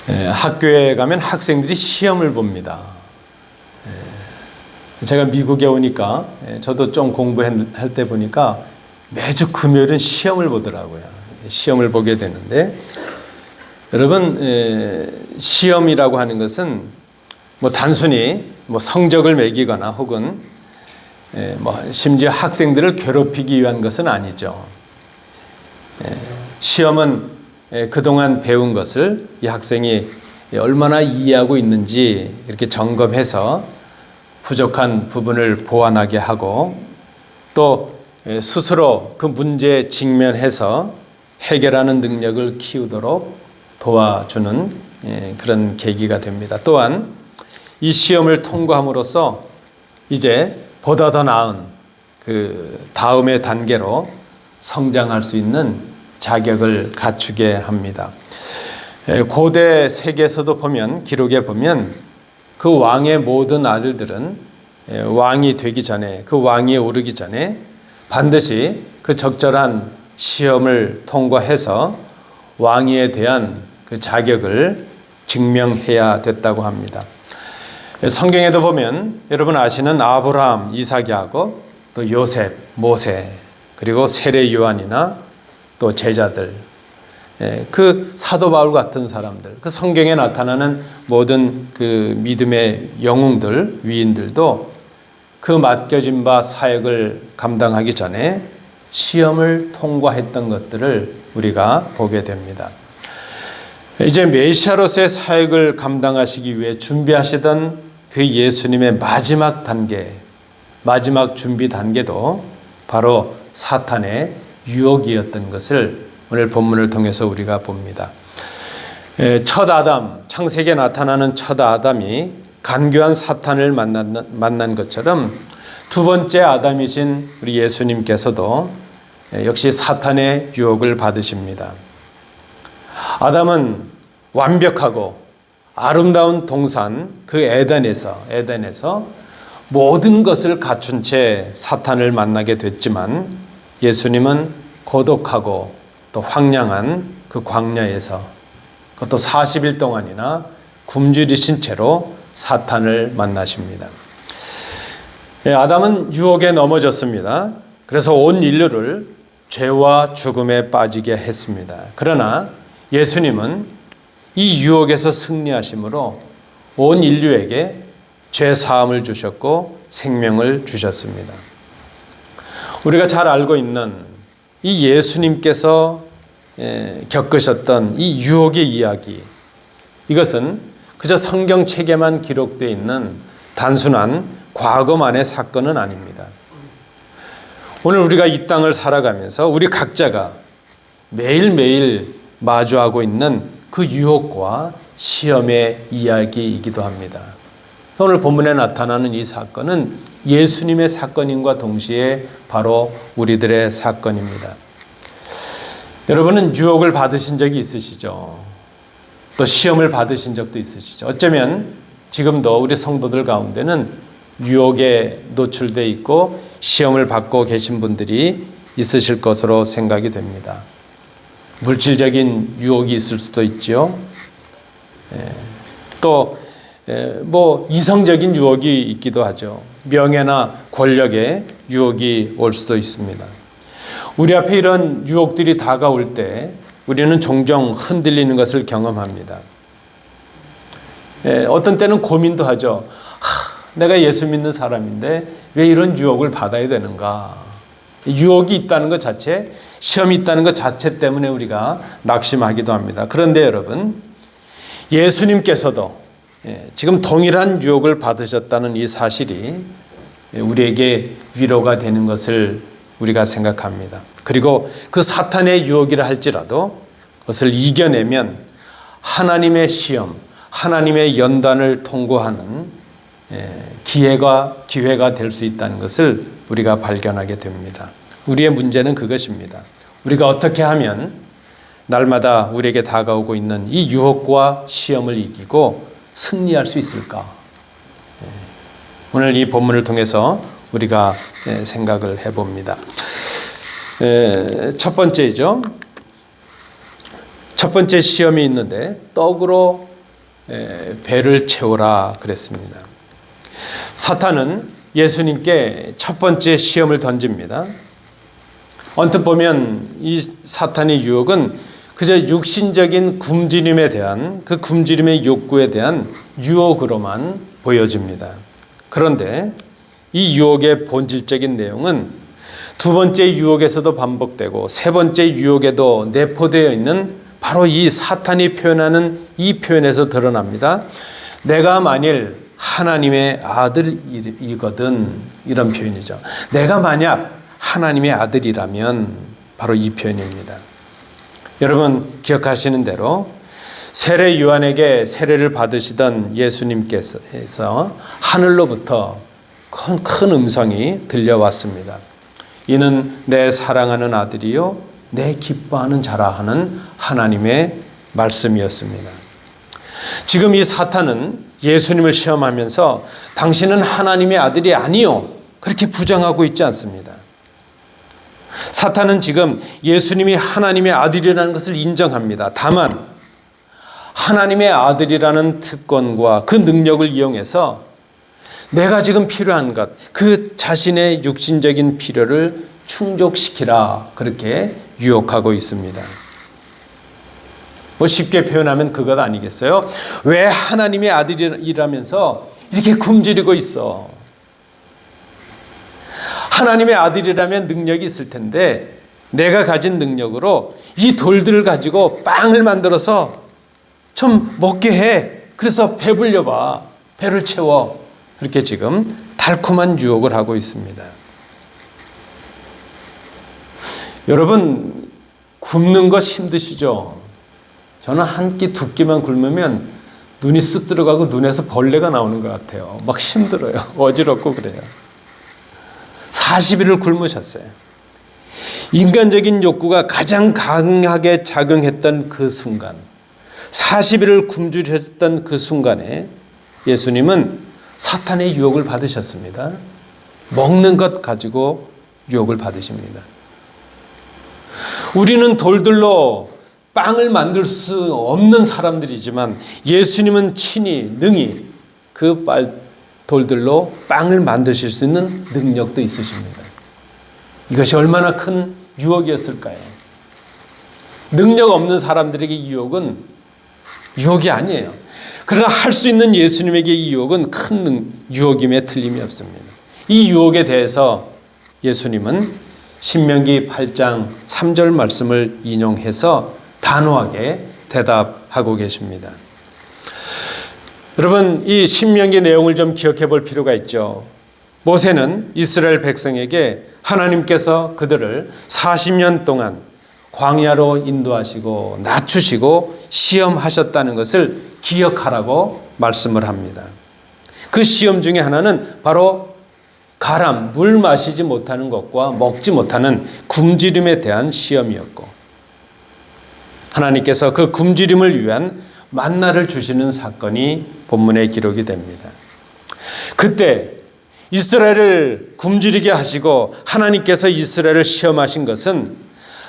학교에 가면 학생들이 시험을 봅니다. 제가 미국에 오니까 저도 좀 공부할 때 보니까 매주 금요일은 시험을 보더라고요. 시험을 보게 되는데 여러분, 시험이라고 하는 것은 단순히 성적을 매기거나 혹은 심지어 학생들을 괴롭히기 위한 것은 아니죠. 시험은 그동안 배운 것을 이 학생이 얼마나 이해하고 있는지 이렇게 점검해서 부족한 부분을 보완하게 하고 또 스스로 그 문제에 직면해서 해결하는 능력을 키우도록 도와주는 그런 계기가 됩니다. 또한 이 시험을 통과함으로써 이제 보다 더 나은 그 다음의 단계로 성장할 수 있는 자격을 갖추게 합니다. 고대 세계에서도 보면 기록에 보면 그 왕의 모든 아들들은 왕이 되기 전에 그 왕위에 오르기 전에 반드시 그 적절한 시험을 통과해서 왕위에 대한 그 자격을 증명해야 됐다고 합니다. 성경에도 보면 여러분 아시는 아브라함, 이삭, 야곱, 또 요셉, 모세, 그리고 세례 요한이나 또 제자들, 그 사도 바울 같은 사람들, 그 성경에 나타나는 모든 그 믿음의 영웅들, 위인들도 그 맡겨진 바 사역을 감당하기 전에 시험을 통과했던 것들을 우리가 보게 됩니다. 이제 메시아로서의 사역을 감당하시기 위해 준비하시던 그 예수님의 마지막 단계, 마지막 준비 단계도 바로 사탄의 유혹이었던 것을 오늘 본문을 통해서 우리가 봅니다. 첫 아담, 창세기에 나타나는 첫 아담이 간교한 사탄을 만난 것처럼 두 번째 아담이신 우리 예수님께서도 역시 사탄의 유혹을 받으십니다. 아담은 완벽하고 아름다운 동산 그 에덴에서 모든 것을 갖춘 채 사탄을 만나게 됐지만 예수님은 고독하고 또 황량한 그 광야에서 그것도 40일 동안이나 굶주리신 채로 사탄을 만나십니다. 아담은 유혹에 넘어졌습니다. 그래서 온 인류를 죄와 죽음에 빠지게 했습니다. 그러나 예수님은 이 유혹에서 승리하심으로 온 인류에게 죄 사함을 주셨고 생명을 주셨습니다. 우리가 잘 알고 있는 이 예수님께서 겪으셨던 이 유혹의 이야기, 이것은 그저 성경책에만 기록되어 있는 단순한 과거만의 사건은 아닙니다. 오늘 우리가 이 땅을 살아가면서 우리 각자가 매일매일 마주하고 있는 그 유혹과 시험의 이야기이기도 합니다. 오늘 본문에 나타나는 이 사건은 예수님의 사건임과 동시에 바로 우리들의 사건입니다. 여러분은 유혹을 받으신 적이 있으시죠? 또 시험을 받으신 적도 있으시죠? 어쩌면 지금도 우리 성도들 가운데는 유혹에 노출되어 있고 시험을 받고 계신 분들이 있으실 것으로 생각이 됩니다. 물질적인 유혹이 있을 수도 있죠. 또 이성적인 유혹이 있기도 하죠. 명예나 권력의 유혹이 올 수도 있습니다. 우리 앞에 이런 유혹들이 다가올 때 우리는 종종 흔들리는 것을 경험합니다. 어떤 때는 고민도 하죠. 내가 예수 믿는 사람인데 왜 이런 유혹을 받아야 되는가? 유혹이 있다는 것 자체, 시험이 있다는 것 자체 때문에 우리가 낙심하기도 합니다. 그런데 여러분, 예수님께서도 지금 동일한 유혹을 받으셨다는 이 사실이 우리에게 위로가 되는 것을 우리가 생각합니다. 그리고 그 사탄의 유혹이라 할지라도 그것을 이겨내면 하나님의 시험, 하나님의 연단을 통과하는 기회가 될 수 있다는 것을 우리가 발견하게 됩니다. 우리의 문제는 그것입니다. 우리가 어떻게 하면 날마다 우리에게 다가오고 있는 이 유혹과 시험을 이기고 승리할 수 있을까? 오늘 이 본문을 통해서 우리가 생각을 해봅니다. 첫 번째죠. 첫 번째 시험이 있는데 떡으로 배를 채우라 그랬습니다. 사탄은 예수님께 첫 번째 시험을 던집니다. 언뜻 보면 이 사탄의 유혹은 그저 육신적인 굶주림에 대한 그 굶주림의 욕구에 대한 유혹으로만 보여집니다. 그런데 이 유혹의 본질적인 내용은 두 번째 유혹에서도 반복되고 세 번째 유혹에도 내포되어 있는 바로 이 사탄이 표현하는 이 표현에서 드러납니다. 내가 만일 하나님의 아들이거든, 이런 표현이죠. 내가 만약 하나님의 아들이라면 바로 이 표현입니다. 여러분 기억하시는 대로 세례 요한에게 세례를 받으시던 예수님께서 하늘로부터 큰 음성이 들려왔습니다. 이는 내 사랑하는 아들이요 내 기뻐하는 자라 하는 하나님의 말씀이었습니다. 지금 이 사탄은 예수님을 시험하면서 당신은 하나님의 아들이 아니요 그렇게 부정하고 있지 않습니다. 사탄은 지금 예수님이 하나님의 아들이라는 것을 인정합니다. 다만 하나님의 아들이라는 특권과 그 능력을 이용해서 내가 지금 필요한 것, 그 자신의 육신적인 필요를 충족시키라 그렇게 유혹하고 있습니다. 뭐 쉽게 표현하면 그것 아니겠어요? 왜 하나님의 아들이라면서 이렇게 굶주리고 있어? 하나님의 아들이라면 능력이 있을 텐데 내가 가진 능력으로 이 돌들을 가지고 빵을 만들어서 좀 먹게 해. 그래서 배불려 봐. 배를 채워. 그렇게 지금 달콤한 유혹을 하고 있습니다. 여러분 굶는 거 힘드시죠? 저는 한 끼 두 끼만 굶으면 눈이 쓱 들어가고 눈에서 벌레가 나오는 것 같아요. 막 힘들어요. 어지럽고 그래요. 40일을 굶으셨어요. 인간적인 욕구가 가장 강하게 작용했던 그 순간, 40일을 굶주렸던 그 순간에 예수님은 사탄의 유혹을 받으셨습니다. 먹는 것 가지고 유혹을 받으십니다. 우리는 돌들로 빵을 만들 수 없는 사람들이지만 예수님은 친히 능히 그 돌들로 빵을 만드실 수 있는 능력도 있으십니다. 이것이 얼마나 큰 유혹이었을까요? 능력 없는 사람들에게 이 유혹은 유혹이 아니에요. 그러나 할 수 있는 예수님에게 이 유혹은 큰 유혹임에 틀림이 없습니다. 이 유혹에 대해서 예수님은 신명기 8장 3절 말씀을 인용해서 단호하게 대답하고 계십니다. 여러분 이 신명기 내용을 좀 기억해 볼 필요가 있죠. 모세는 이스라엘 백성에게 하나님께서 그들을 40년 동안 광야로 인도하시고 낮추시고 시험하셨다는 것을 기억하라고 말씀을 합니다. 그 시험 중에 하나는 바로 가람, 물 마시지 못하는 것과 먹지 못하는 굶주림에 대한 시험이었고 하나님께서 그 굶주림을 위한 만나를 주시는 사건이 본문에 기록이 됩니다. 그때 이스라엘을 굶주리게 하시고 하나님께서 이스라엘을 시험하신 것은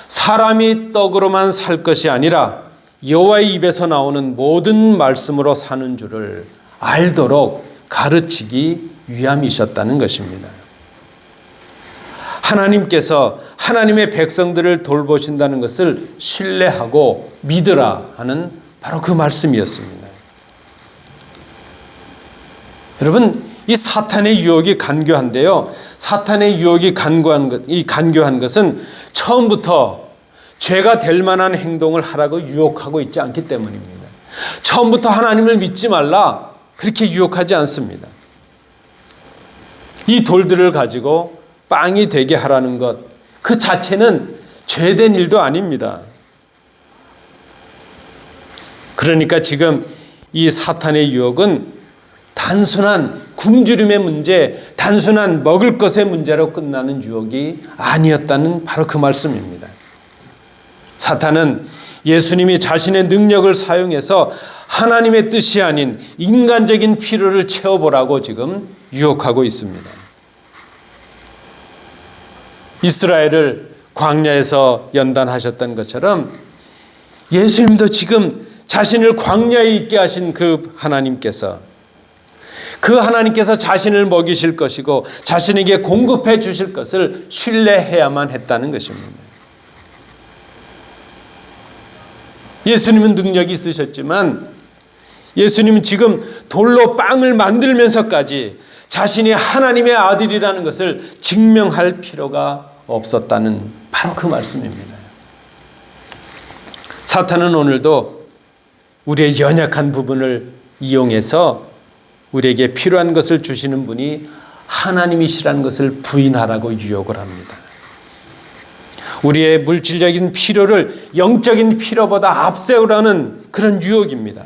사람이 떡으로만 살 것이 아니라 여호와의 입에서 나오는 모든 말씀으로 사는 줄을 알도록 가르치기 위함이셨다는 것입니다. 하나님께서 하나님의 백성들을 돌보신다는 것을 신뢰하고 믿으라 하는 바로 그 말씀이었습니다. 여러분, 이 사탄의 유혹이 간교한데요. 사탄의 유혹이 간교한 것은 처음부터 죄가 될 만한 행동을 하라고 유혹하고 있지 않기 때문입니다. 처음부터 하나님을 믿지 말라 그렇게 유혹하지 않습니다. 이 돌들을 가지고 빵이 되게 하라는 것, 그 자체는 죄된 일도 아닙니다. 그러니까 지금 이 사탄의 유혹은 단순한 굶주림의 문제, 단순한 먹을 것의 문제로 끝나는 유혹이 아니었다는 바로 그 말씀입니다. 사탄은 예수님이 자신의 능력을 사용해서 하나님의 뜻이 아닌 인간적인 필요를 채워보라고 지금 유혹하고 있습니다. 이스라엘을 광야에서 연단하셨던 것처럼 예수님도 지금 자신을 광야에 있게 하신 그 하나님께서 자신을 먹이실 것이고 자신에게 공급해 주실 것을 신뢰해야만 했다는 것입니다. 예수님은 능력이 있으셨지만 예수님은 지금 돌로 빵을 만들면서까지 자신이 하나님의 아들이라는 것을 증명할 필요가 없었다는 바로 그 말씀입니다. 사탄은 오늘도 우리의 연약한 부분을 이용해서 우리에게 필요한 것을 주시는 분이 하나님이시라는 것을 부인하라고 유혹을 합니다. 우리의 물질적인 필요를 영적인 필요보다 앞세우라는 그런 유혹입니다.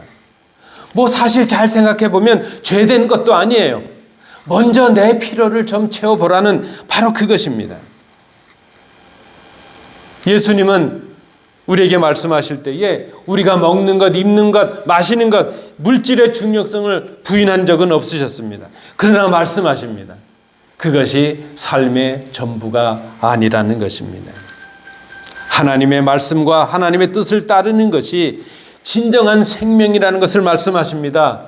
사실 잘 생각해 보면 죄된 것도 아니에요. 먼저 내 필요를 좀 채워보라는 바로 그것입니다. 예수님은 우리에게 말씀하실 때에 우리가 먹는 것, 입는 것, 마시는 것, 물질의 중요성을 부인한 적은 없으셨습니다. 그러나 말씀하십니다. 그것이 삶의 전부가 아니라는 것입니다. 하나님의 말씀과 하나님의 뜻을 따르는 것이 진정한 생명이라는 것을 말씀하십니다.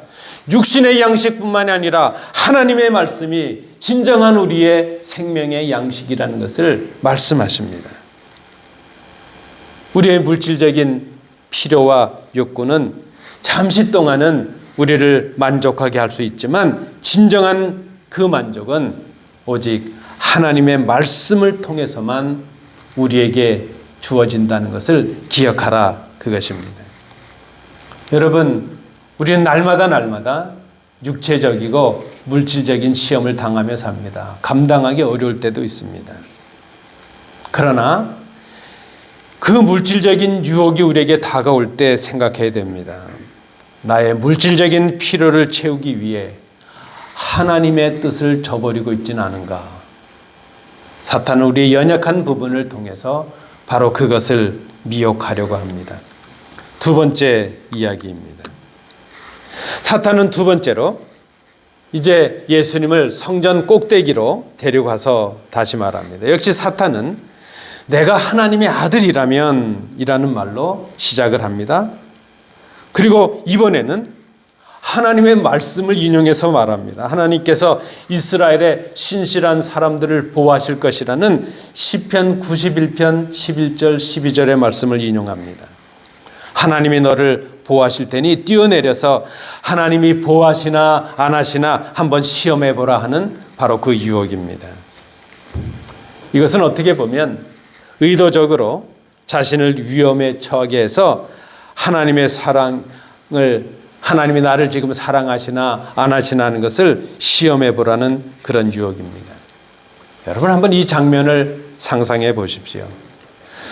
육신의 양식뿐만이 아니라 하나님의 말씀이 진정한 우리의 생명의 양식이라는 것을 말씀하십니다. 우리의 물질적인 필요와 욕구는 잠시 동안은 우리를 만족하게 할 수 있지만 진정한 그 만족은 오직 하나님의 말씀을 통해서만 우리에게 주어진다는 것을 기억하라, 그것입니다. 여러분, 우리는 날마다 육체적이고 물질적인 시험을 당하며 삽니다. 감당하기 어려울 때도 있습니다. 그러나 그 물질적인 유혹이 우리에게 다가올 때 생각해야 됩니다. 나의 물질적인 필요를 채우기 위해 하나님의 뜻을 저버리고 있지는 않은가. 사탄은 우리의 연약한 부분을 통해서 바로 그것을 미혹하려고 합니다. 두 번째 이야기입니다. 사탄은 두 번째로 이제 예수님을 성전 꼭대기로 데려가서 다시 말합니다. 역시 사탄은 내가 하나님의 아들이라면 이라는 말로 시작을 합니다. 그리고 이번에는 하나님의 말씀을 인용해서 말합니다. 하나님께서 이스라엘의 신실한 사람들을 보호하실 것이라는 시편 91편 11절 12절의 말씀을 인용합니다. 하나님이 너를 보호하실 테니 뛰어내려서 하나님이 보호하시나 안 하시나 한번 시험해 보라 하는 바로 그 유혹입니다. 이것은 어떻게 보면 의도적으로 자신을 위험에 처하게 해서 하나님의 사랑을, 하나님이 나를 지금 사랑하시나 안 하시나 하는 것을 시험해 보라는 그런 유혹입니다. 여러분, 한번 이 장면을 상상해 보십시오.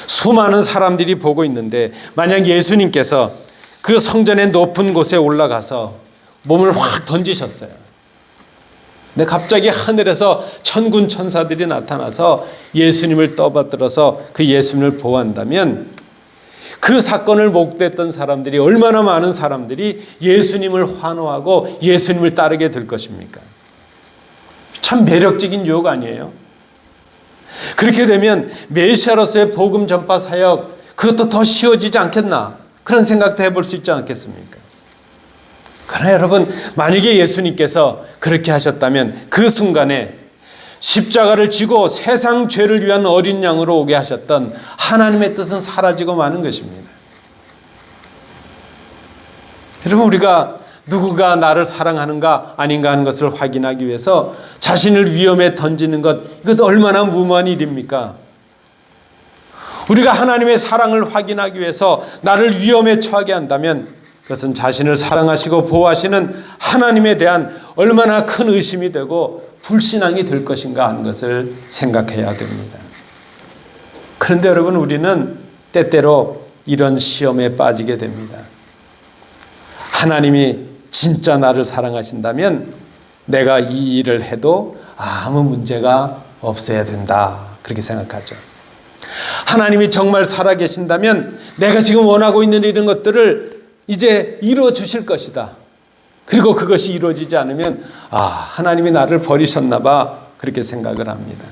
수많은 사람들이 보고 있는데 만약 예수님께서 그 성전의 높은 곳에 올라가서 몸을 확 던지셨어요. 근데 갑자기 하늘에서 천군 천사들이 나타나서 예수님을 떠받들어서 그 예수님을 보호한다면 그 사건을 목도했던 사람들이, 얼마나 많은 사람들이 예수님을 환호하고 예수님을 따르게 될 것입니까? 참 매력적인 유혹 아니에요? 그렇게 되면 메시아로서의 복음 전파 사역, 그것도 더 쉬워지지 않겠나? 그런 생각도 해볼 수 있지 않겠습니까? 그러나 여러분, 만약에 예수님께서 그렇게 하셨다면 그 순간에 십자가를 지고 세상 죄를 위한 어린 양으로 오게 하셨던 하나님의 뜻은 사라지고 마는 것입니다. 여러분, 우리가 누구가 나를 사랑하는가 아닌가 하는 것을 확인하기 위해서 자신을 위험에 던지는 것, 이것 얼마나 무모한 일입니까? 우리가 하나님의 사랑을 확인하기 위해서 나를 위험에 처하게 한다면 그것은 자신을 사랑하시고 보호하시는 하나님에 대한 얼마나 큰 의심이 되고 불신앙이 될 것인가 하는 것을 생각해야 됩니다. 그런데 여러분, 우리는 때때로 이런 시험에 빠지게 됩니다. 하나님이 진짜 나를 사랑하신다면 내가 이 일을 해도 아무 문제가 없어야 된다, 그렇게 생각하죠. 하나님이 정말 살아계신다면 내가 지금 원하고 있는 이런 것들을 이제 이루어 주실 것이다. 그리고 그것이 이루어지지 않으면 하나님이 나를 버리셨나 봐, 그렇게 생각을 합니다.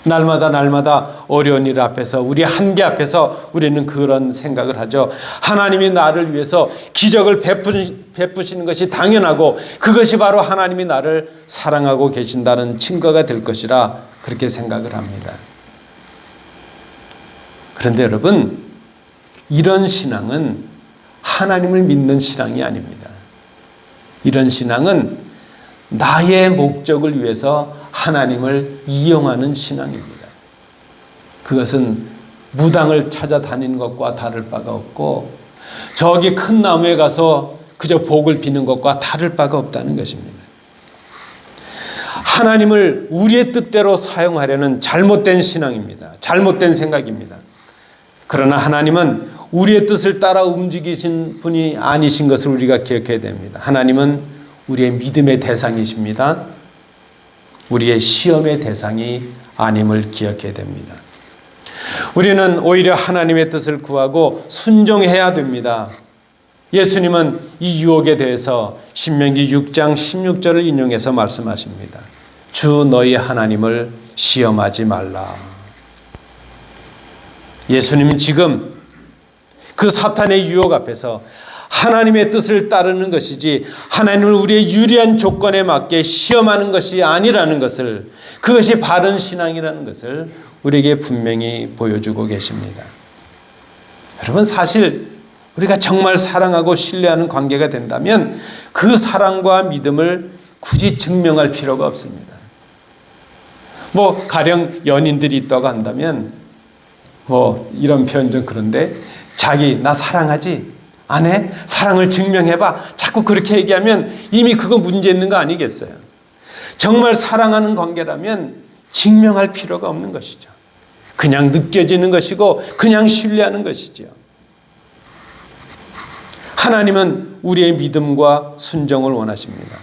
날마다 어려운 일 앞에서, 우리 한계 앞에서 우리는 그런 생각을 하죠. 하나님이 나를 위해서 기적을 베푸시는 것이 당연하고 그것이 바로 하나님이 나를 사랑하고 계신다는 증거가 될 것이라 그렇게 생각을 합니다. 그런데 여러분, 이런 신앙은 하나님을 믿는 신앙이 아닙니다. 이런 신앙은 나의 목적을 위해서 하나님을 이용하는 신앙입니다. 그것은 무당을 찾아다니는 것과 다를 바가 없고 저기 큰 나무에 가서 그저 복을 비는 것과 다를 바가 없다는 것입니다. 하나님을 우리의 뜻대로 사용하려는 잘못된 신앙입니다. 잘못된 생각입니다. 그러나 하나님은 우리의 뜻을 따라 움직이신 분이 아니신 것을 우리가 기억해야 됩니다. 하나님은 우리의 믿음의 대상이십니다. 우리의 시험의 대상이 아님을 기억해야 됩니다. 우리는 오히려 하나님의 뜻을 구하고 순종해야 됩니다. 예수님은 이 유혹에 대해서 신명기 6장 16절을 인용해서 말씀하십니다. 주 너희 하나님을 시험하지 말라. 예수님은 지금 그 사탄의 유혹 앞에서 하나님의 뜻을 따르는 것이지 하나님을 우리의 유리한 조건에 맞게 시험하는 것이 아니라는 것을, 그것이 바른 신앙이라는 것을 우리에게 분명히 보여주고 계십니다. 여러분, 사실 우리가 정말 사랑하고 신뢰하는 관계가 된다면 그 사랑과 믿음을 굳이 증명할 필요가 없습니다. 가령 연인들이 있다고 한다면 이런 표현 좀 그런데, 자기 나 사랑하지? 안 해? 사랑을 증명해봐. 자꾸 그렇게 얘기하면 이미 그거 문제 있는 거 아니겠어요? 정말 사랑하는 관계라면 증명할 필요가 없는 것이죠. 그냥 느껴지는 것이고 그냥 신뢰하는 것이죠. 하나님은 우리의 믿음과 순종을 원하십니다.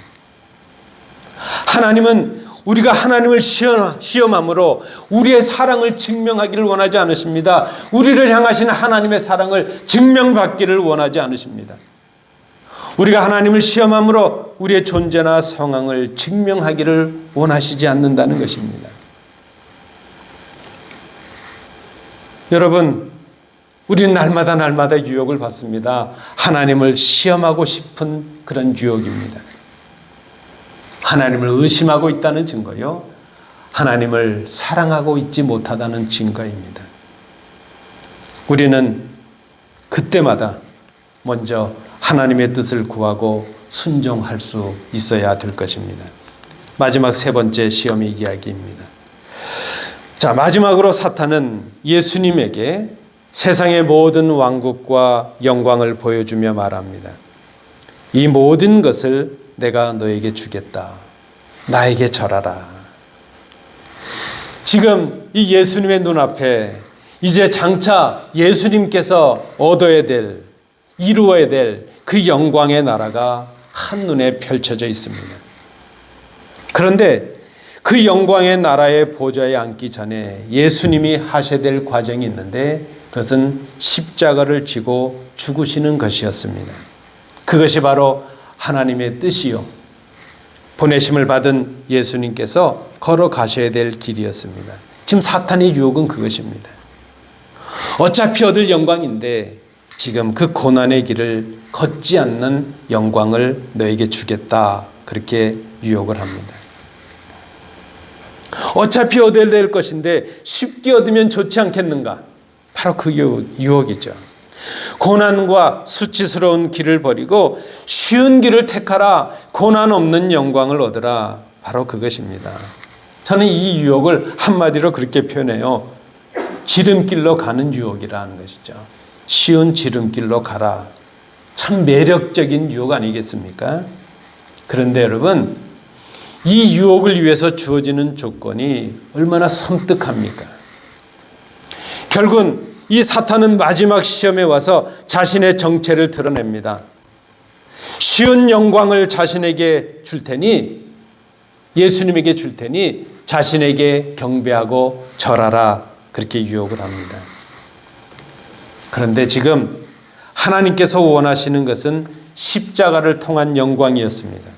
하나님은 우리가 하나님을 시험함으로 우리의 사랑을 증명하기를 원하지 않으십니다. 우리를 향하신 하나님의 사랑을 증명받기를 원하지 않으십니다. 우리가 하나님을 시험함으로 우리의 존재나 상황을 증명하기를 원하시지 않는다는 것입니다. 여러분, 우리는 날마다 유혹을 받습니다. 하나님을 시험하고 싶은 그런 유혹입니다. 하나님을 의심하고 있다는 증거요, 하나님을 사랑하고 있지 못하다는 증거입니다. 우리는 그때마다 먼저 하나님의 뜻을 구하고 순종할 수 있어야 될 것입니다. 마지막 세 번째 시험의 이야기입니다. 자, 마지막으로 사탄은 예수님에게 세상의 모든 왕국과 영광을 보여주며 말합니다. 이 모든 것을 내가 너에게 주겠다. 나에게 절하라. 지금 이 예수님의 눈앞에 이제 장차 예수님께서 얻어야 될, 이루어야 될 그 영광의 나라가 한눈에 펼쳐져 있습니다. 그런데 그 영광의 나라의 보좌에 앉기 전에 예수님이 하셔야 될 과정이 있는데 그것은 십자가를 지고 죽으시는 것이었습니다. 그것이 바로 하나님의 뜻이요, 보내심을 받은 예수님께서 걸어가셔야 될 길이었습니다. 지금 사탄의 유혹은 그것입니다. 어차피 얻을 영광인데 지금 그 고난의 길을 걷지 않는 영광을 너에게 주겠다, 그렇게 유혹을 합니다. 어차피 얻어야 될 것인데 쉽게 얻으면 좋지 않겠는가? 바로 그 유혹이죠. 고난과 수치스러운 길을 버리고 쉬운 길을 택하라. 고난 없는 영광을 얻으라. 바로 그것입니다. 저는 이 유혹을 한마디로 그렇게 표현해요. 지름길로 가는 유혹이라는 것이죠. 쉬운 지름길로 가라. 참 매력적인 유혹 아니겠습니까? 그런데 여러분, 이 유혹을 위해서 주어지는 조건이 얼마나 섬뜩합니까? 결국은 이 사탄은 마지막 시험에 와서 자신의 정체를 드러냅니다. 쉬운 영광을 자신에게 줄 테니, 예수님에게 줄 테니 자신에게 경배하고 절하라, 그렇게 유혹을 합니다. 그런데 지금 하나님께서 원하시는 것은 십자가를 통한 영광이었습니다.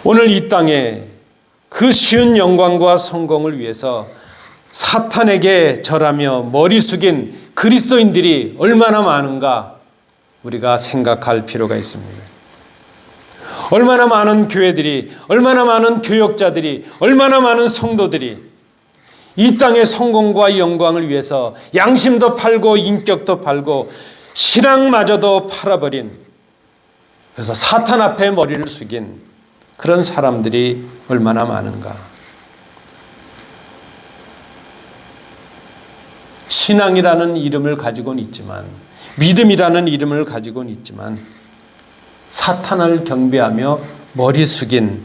오늘 이 땅에 그 쉬운 영광과 성공을 위해서 사탄에게 절하며 머리 숙인 그리스도인들이 얼마나 많은가 우리가 생각할 필요가 있습니다. 얼마나 많은 교회들이, 얼마나 많은 교역자들이, 얼마나 많은 성도들이 이 땅의 성공과 영광을 위해서 양심도 팔고 인격도 팔고 신앙마저도 팔아버린, 그래서 사탄 앞에 머리를 숙인 그런 사람들이 얼마나 많은가. 신앙이라는 이름을 가지고는 있지만, 믿음이라는 이름을 가지고는 있지만 사탄을 경배하며 머리 숙인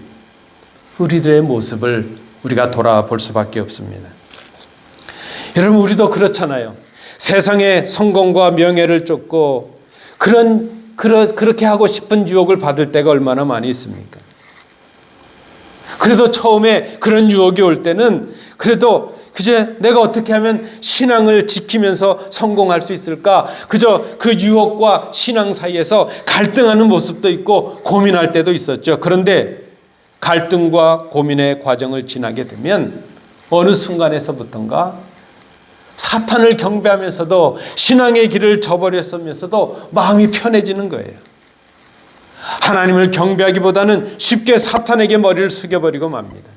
우리들의 모습을 우리가 돌아볼 수밖에 없습니다. 여러분, 우리도 그렇잖아요. 세상의 성공과 명예를 쫓고 그렇게 하고 싶은 유혹을 받을 때가 얼마나 많이 있습니까? 그래도 처음에 그런 유혹이 올 때는 그래도 그저 내가 어떻게 하면 신앙을 지키면서 성공할 수 있을까? 그저 그 유혹과 신앙 사이에서 갈등하는 모습도 있고 고민할 때도 있었죠. 그런데 갈등과 고민의 과정을 지나게 되면 어느 순간에서부턴가 사탄을 경배하면서도 신앙의 길을 저버렸으면서도 마음이 편해지는 거예요. 하나님을 경배하기보다는 쉽게 사탄에게 머리를 숙여버리고 맙니다.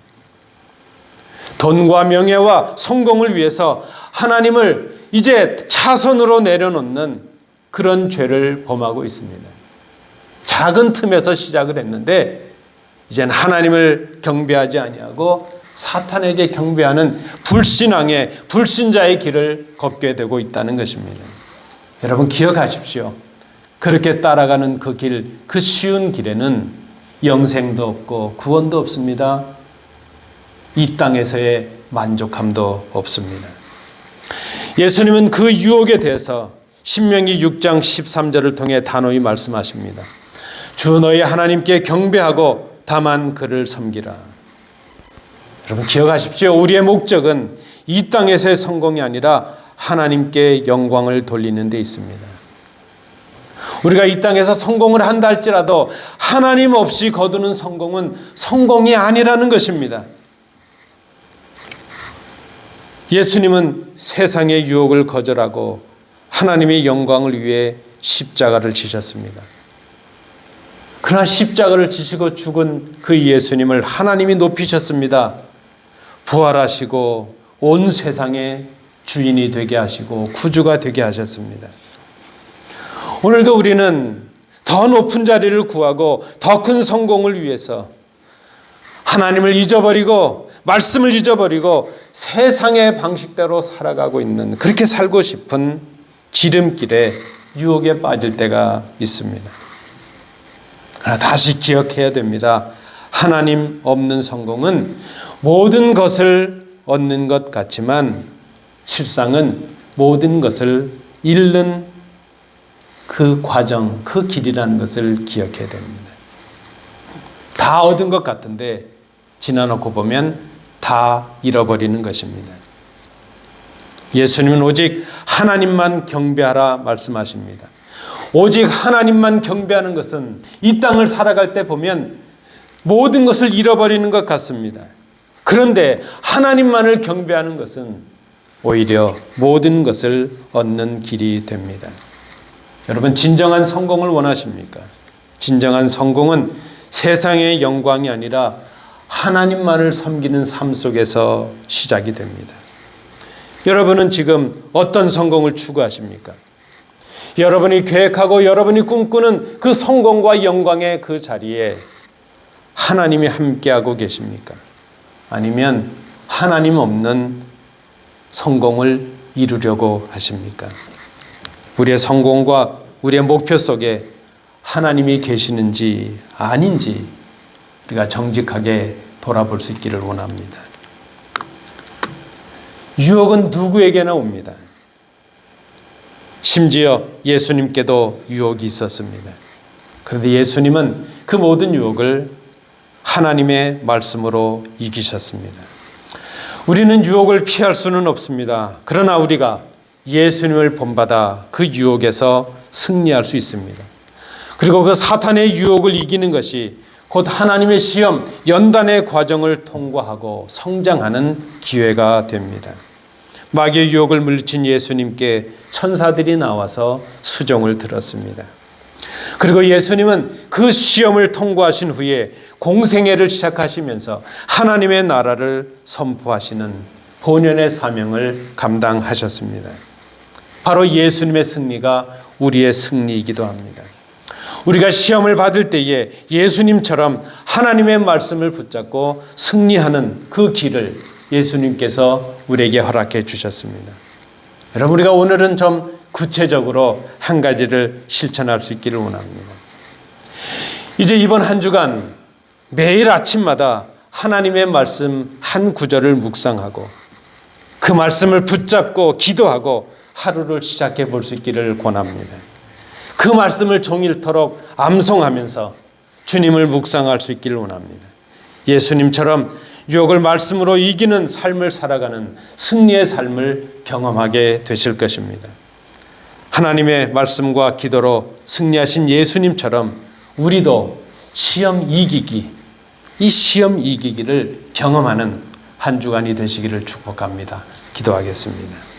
돈과 명예와 성공을 위해서 하나님을 이제 차선으로 내려놓는 그런 죄를 범하고 있습니다. 작은 틈에서 시작을 했는데 이제는 하나님을 경배하지 아니하고 사탄에게 경배하는 불신앙의 불신자의 길을 걷게 되고 있다는 것입니다. 여러분 기억하십시오. 그렇게 따라가는 그 길, 그 쉬운 길에는 영생도 없고 구원도 없습니다. 이 땅에서의 만족함도 없습니다. 예수님은 그 유혹에 대해서 신명기 6장 13절을 통해 단호히 말씀하십니다. 주 너희 하나님께 경배하고 다만 그를 섬기라. 여러분 기억하십시오. 우리의 목적은 이 땅에서의 성공이 아니라 하나님께 영광을 돌리는 데 있습니다. 우리가 이 땅에서 성공을 한다 할지라도 하나님 없이 거두는 성공은 성공이 아니라는 것입니다. 예수님은 세상의 유혹을 거절하고 하나님의 영광을 위해 십자가를 지셨습니다. 그러나 십자가를 지시고 죽은 그 예수님을 하나님이 높이셨습니다. 부활하시고 온 세상의 주인이 되게 하시고 구주가 되게 하셨습니다. 오늘도 우리는 더 높은 자리를 구하고 더 큰 성공을 위해서 하나님을 잊어버리고 말씀을 잊어버리고 세상의 방식대로 살아가고 있는, 그렇게 살고 싶은 지름길에 유혹에 빠질 때가 있습니다. 그러나 다시 기억해야 됩니다. 하나님 없는 성공은 모든 것을 얻는 것 같지만 실상은 모든 것을 잃는 그 과정, 그 길이라는 것을 기억해야 됩니다. 다 얻은 것 같은데 지나놓고 보면 다 잃어버리는 것입니다. 예수님은 오직 하나님만 경배하라 말씀하십니다. 오직 하나님만 경배하는 것은 이 땅을 살아갈 때 보면 모든 것을 잃어버리는 것 같습니다. 그런데 하나님만을 경배하는 것은 오히려 모든 것을 얻는 길이 됩니다. 여러분 진정한 성공을 원하십니까? 진정한 성공은 세상의 영광이 아니라 하나님만을 섬기는 삶 속에서 시작이 됩니다. 여러분은 지금 어떤 성공을 추구하십니까? 여러분이 계획하고 여러분이 꿈꾸는 그 성공과 영광의 그 자리에 하나님이 함께하고 계십니까? 아니면 하나님 없는 성공을 이루려고 하십니까? 우리의 성공과 우리의 목표 속에 하나님이 계시는지 아닌지 우리가 정직하게 돌아볼 수 있기를 원합니다. 유혹은 누구에게나 옵니다. 심지어 예수님께도 유혹이 있었습니다. 그런데 예수님은 그 모든 유혹을 하나님의 말씀으로 이기셨습니다. 우리는 유혹을 피할 수는 없습니다. 그러나 우리가 예수님을 본받아 그 유혹에서 승리할 수 있습니다. 그리고 그 사탄의 유혹을 이기는 것이 곧 하나님의 시험, 연단의 과정을 통과하고 성장하는 기회가 됩니다. 마귀의 유혹을 물리친 예수님께 천사들이 나와서 수종을 들었습니다. 그리고 예수님은 그 시험을 통과하신 후에 공생애를 시작하시면서 하나님의 나라를 선포하시는 본연의 사명을 감당하셨습니다. 바로 예수님의 승리가 우리의 승리이기도 합니다. 우리가 시험을 받을 때에 예수님처럼 하나님의 말씀을 붙잡고 승리하는 그 길을 예수님께서 우리에게 허락해 주셨습니다. 여러분, 우리가 오늘은 좀 구체적으로 한 가지를 실천할 수 있기를 원합니다. 이제 이번 한 주간 매일 아침마다 하나님의 말씀 한 구절을 묵상하고 그 말씀을 붙잡고 기도하고 하루를 시작해 볼 수 있기를 권합니다. 그 말씀을 종일토록 암송하면서 주님을 묵상할 수 있기를 원합니다. 예수님처럼 유혹을 말씀으로 이기는 삶을 살아가는 승리의 삶을 경험하게 되실 것입니다. 하나님의 말씀과 기도로 승리하신 예수님처럼 우리도 시험 이기기를 경험하는 한 주간이 되시기를 축복합니다. 기도하겠습니다.